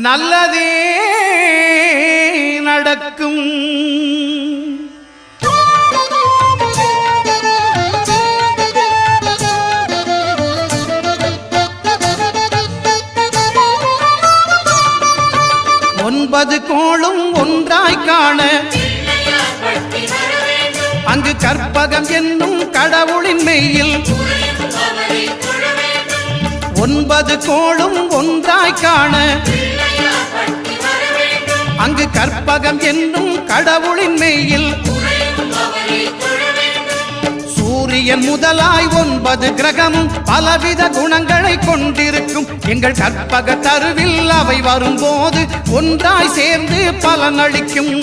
நல்லதே நடக்கும். ஒன்பது கோளும் ஒன்றாய் காண அங்கு கற்பகம் என்னும் கடவுளின் மெய்யில் ஒன்பது கோளும் ஒன்றாய் காண அங்கு கற்பகம் என்னும் கடவுளின் மெய்யில் சூரியன் முதலாய் 9 கிரகமும் பலவித குணங்களை கொண்டிருக்கும். எங்கள் கற்பக தருவில் அவை வரும்போது ஒன்றாய் சேர்ந்து பலனளிக்கும்.